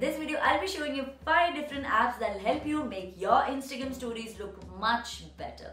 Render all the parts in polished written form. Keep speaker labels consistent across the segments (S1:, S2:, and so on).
S1: this video I'll be showing you 5 different apps that will help you make your Instagram stories look much better.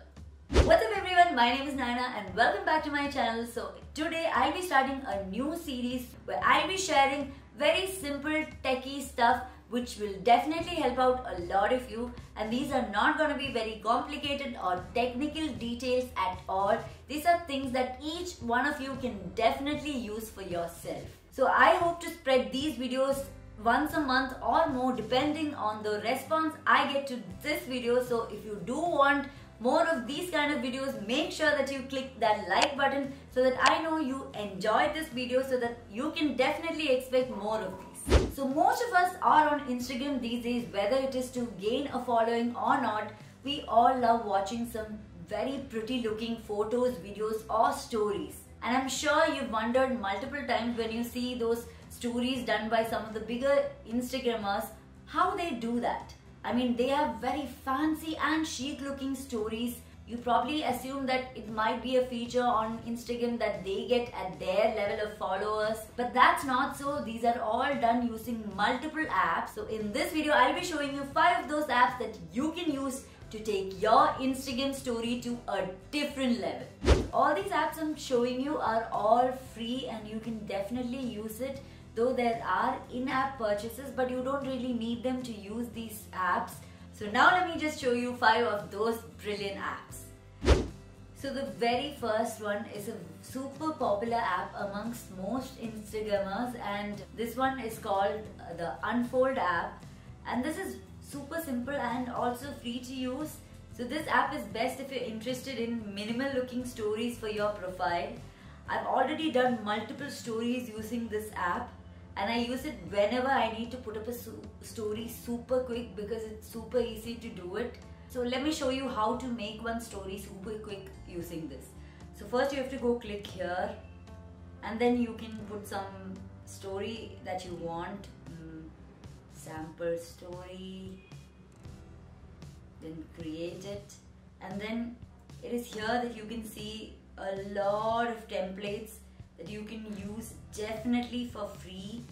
S1: What's up everyone, my name is Naina and welcome back to my channel. So today I'll be starting a new series where I'll be sharing very simple techie stuff which will definitely help out a lot of you, and these are not going to be very complicated or technical details at all. These are things that each one of you can definitely use for yourself. So I hope to spread these videos once a month or more depending on the response I get to this video. So if you do want more of these kind of videos, make sure that you click that like button so that I know you enjoyed this video, so that you can definitely expect more of these. So most of us are on Instagram these days, whether it is to gain a following or not. We all love watching some very pretty looking photos, videos or stories. And I'm sure you've wondered multiple times when you see those stories done by some of the bigger Instagrammers, how they do that. I mean, they have very fancy and chic looking stories. You probably assume that it might be a feature on Instagram that they get at their level of followers, but that's not so. These are all done using multiple apps. So in this video, I'll be showing you 5 of those apps that you can use to take your Instagram story to a different level. All these apps I'm showing you are all free and you can definitely use it, though there are in-app purchases, but you don't really need them to use these apps. So now let me just show you 5 of those brilliant apps. So the very first one is a super popular app amongst most Instagrammers, and this one is called the Unfold app, and this is super simple and also free to use. So this app is best if you're interested in minimal looking stories for your profile. I've already done multiple stories using this app, and I use it whenever I need to put up a story super quick because it's super easy to do it. So let me show you how to make one story super quick using this. So first you have to go click here, and then you can put some story that you want, sample story, then create it, and then it is here that you can see a lot of templates that you can use definitely for free.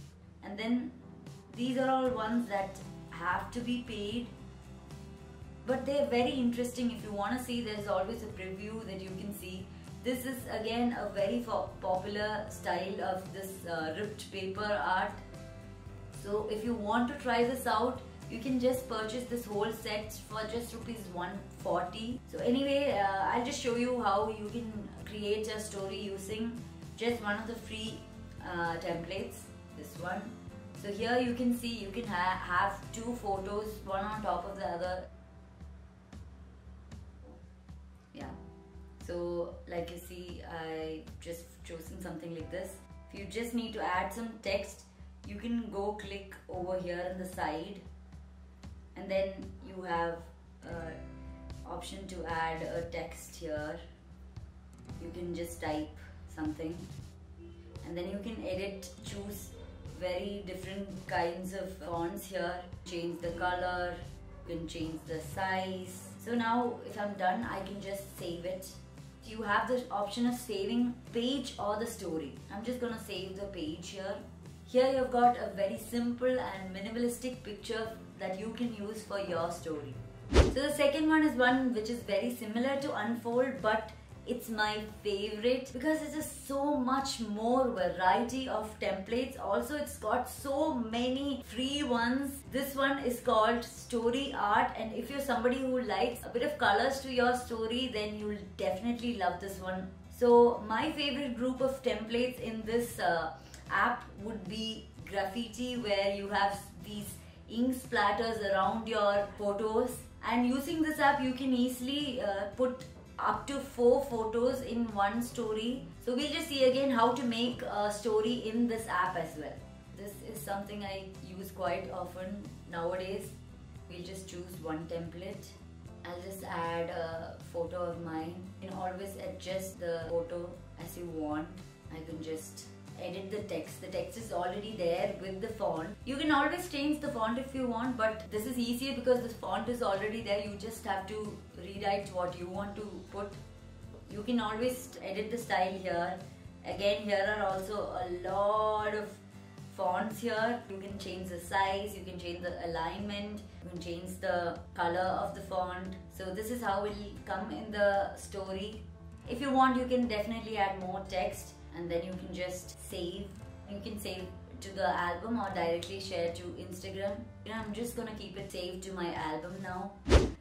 S1: And then these are all ones that have to be paid, but they're very interesting. If you want to see, there's always a preview that you can see. This is again a very popular style of this ripped paper art. So if you want to try this out, you can just purchase this whole set for just rupees 140. So anyway, I'll just show you how you can create a story using just one of the free templates, this one. So here you can see you can have 2 photos, one on top of the other. Yeah, so like you see, I just chosen something like this. If you just need to add some text, you can go click over here on the side, and then you have option to add a text here. You can just type something, and then you can edit, choose very different kinds of fonts here, change the color, you can change the size. So now if I'm done, I can just save it. You have the option of saving page or the story. I'm just gonna save the page here. Here you've got a very simple and minimalistic picture that you can use for your story. So the second one is one which is very similar to Unfold, but it's my favorite because it's just so much more variety of templates. Also, it's got so many free ones. This one is called Story Art, and if you're somebody who likes a bit of colors to your story, then you'll definitely love this one. So my favorite group of templates in this app would be graffiti, where you have these ink splatters around your photos, and using this app you can easily put up to 4 photos in one story. So we'll just see again how to make a story in this app as well. This is something I use quite often nowadays. We'll just choose one template. I'll just add a photo of mine. You can always adjust the photo as you want. I can just edit the text. The text is already there with the font. You can always change the font if you want, but this is easier because the font is already there. You just have to rewrite what you want to put. You can always edit the style here. Again, here are also a lot of fonts here. You can change the size, you can change the alignment, you can change the color of the font. So this is how it will come in the story. If you want, you can definitely add more text and then you can just save. You can save to the album or directly share to Instagram. I'm just gonna keep it saved to my album now.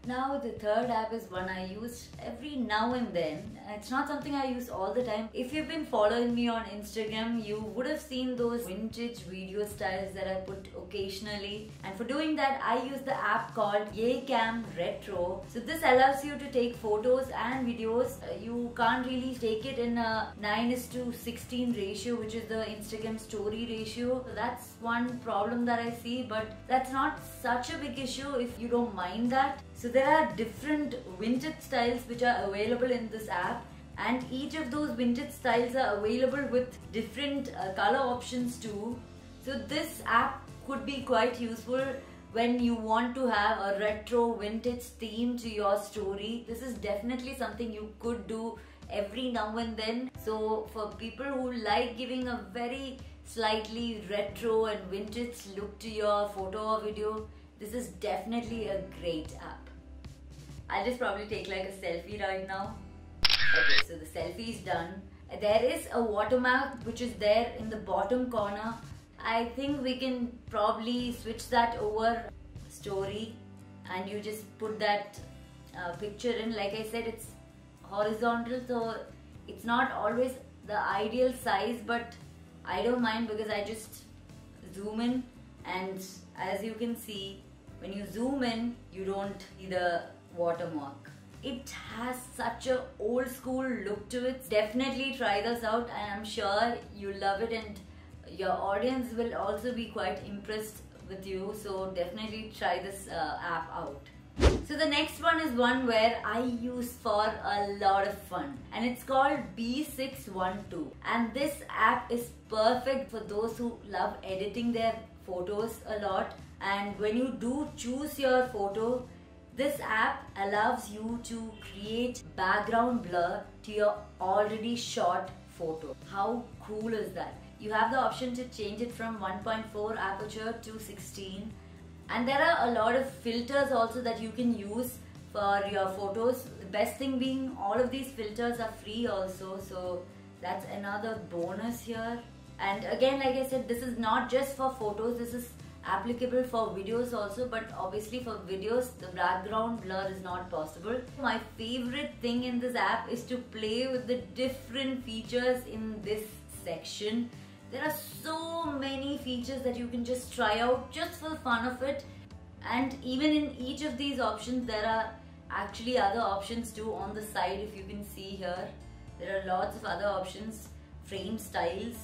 S1: Now the third app is one I use every now and then. It's not something I use all the time. If you've been following me on Instagram, you would have seen those vintage video styles that I put occasionally. And for doing that, I use the app called YayCam Retro. So this allows you to take photos and videos. You can't really take it in a 9:16 ratio, which is the Instagram story ratio. So that's one problem that I see, but that's not such a big issue if you don't mind that. So there are different vintage styles which are available in this app, and each of those vintage styles are available with different color options too. So this app could be quite useful when you want to have a retro vintage theme to your story. This is definitely something you could do every now and then. So for people who like giving a very slightly retro and vintage look to your photo or video, this is definitely a great app. I'll just probably take like a selfie right now. Okay, so the selfie is done. There is a watermark which is there in the bottom corner. I think we can probably switch that over story and you just put that picture in. Like I said, it's horizontal, so it's not always the ideal size, but I don't mind because I just zoom in, and as you can see, when you zoom in, you don't see the watermark. It has such a old school look to it. Definitely try this out and I'm sure you'll love it, and your audience will also be quite impressed with you. So definitely try this app out. So the next one is one where I use for a lot of fun, and it's called B612, and this app is perfect for those who love editing their photos a lot. And when you do choose your photo, this app allows you to create background blur to your already shot photo. How cool is that? You have the option to change it from 1.4 aperture to 16. And there are a lot of filters also that you can use for your photos. The best thing being, all of these filters are free also, so that's another bonus here. And again, like I said, this is not just for photos, this is applicable for videos also, but obviously for videos the background blur is not possible. My favorite thing in this app is to play with the different features in this section. There are so many features that you can just try out just for the fun of it, and even in each of these options there are actually other options too on the side. If you can see here, there are lots of other options. Frame styles.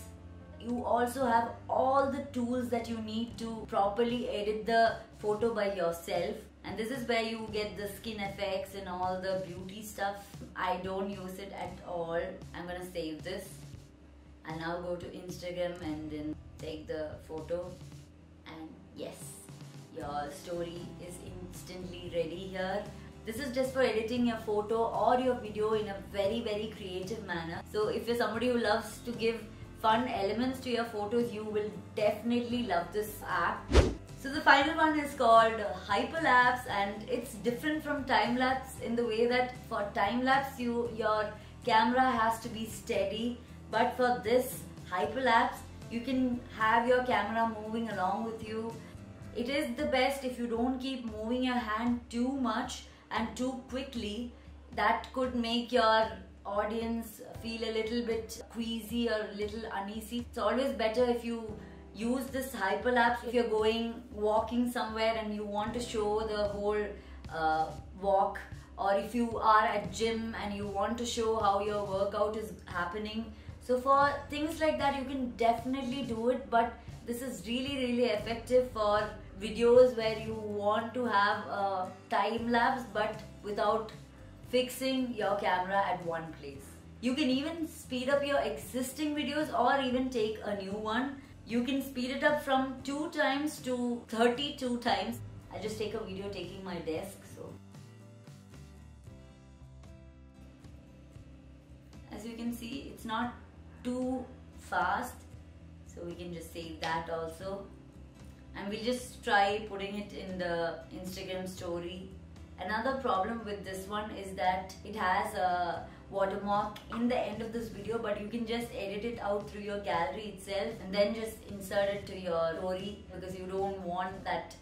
S1: You also have all the tools that you need to properly edit the photo by yourself, and this is where you get the skin effects and all the beauty stuff. I don't use it at all. I'm gonna save this. I'll now go to Instagram and then take the photo, and yes, your story is instantly ready here. This is just for editing your photo or your video in a very creative manner. So if you're somebody who loves to give fun elements to your photos, you will definitely love this app. So the final one is called Hyperlapse, and it's different from time-lapse in the way that for time-lapse your camera has to be steady. But for this hyperlapse, you can have your camera moving along with you. It is the best if you don't keep moving your hand too much and too quickly. That could make your audience feel a little bit queasy or a little uneasy. It's always better if you use this hyperlapse if you're walking somewhere and you want to show the whole walk, or if you are at gym and you want to show how your workout is happening. So for things like that, you can definitely do it, but this is really effective for videos where you want to have a time lapse but without fixing your camera at one place. You can even speed up your existing videos or even take a new one. You can speed it up from 2 times to 32 times. I'll just take a video taking my desk. So as you can see, it's not too fast, So we can just save that also. And we'll just try putting it in the Instagram story. Another problem with this one is that it has a watermark in the end of this video, but you can just edit it out through your gallery itself and then just insert it to your story, because you don't want that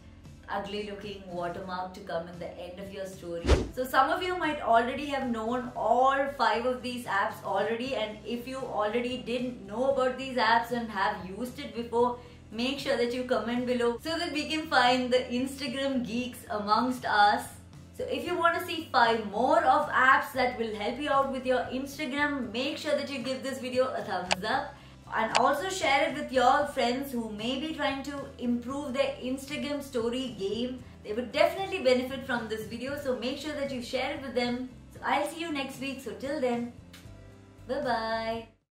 S1: ugly looking watermark to come in the end of your story. So some of you might already have known all 5 of these apps already, and if you already didn't know about these apps and have used it before, make sure that you comment below so that we can find the Instagram geeks amongst us. So if you want to see 5 more of apps that will help you out with your Instagram, make sure that you give this video a thumbs up. And also share it with your friends who may be trying to improve their Instagram story game. They would definitely benefit from this video, so make sure that you share it with them. So I'll see you next week. So till then, bye bye.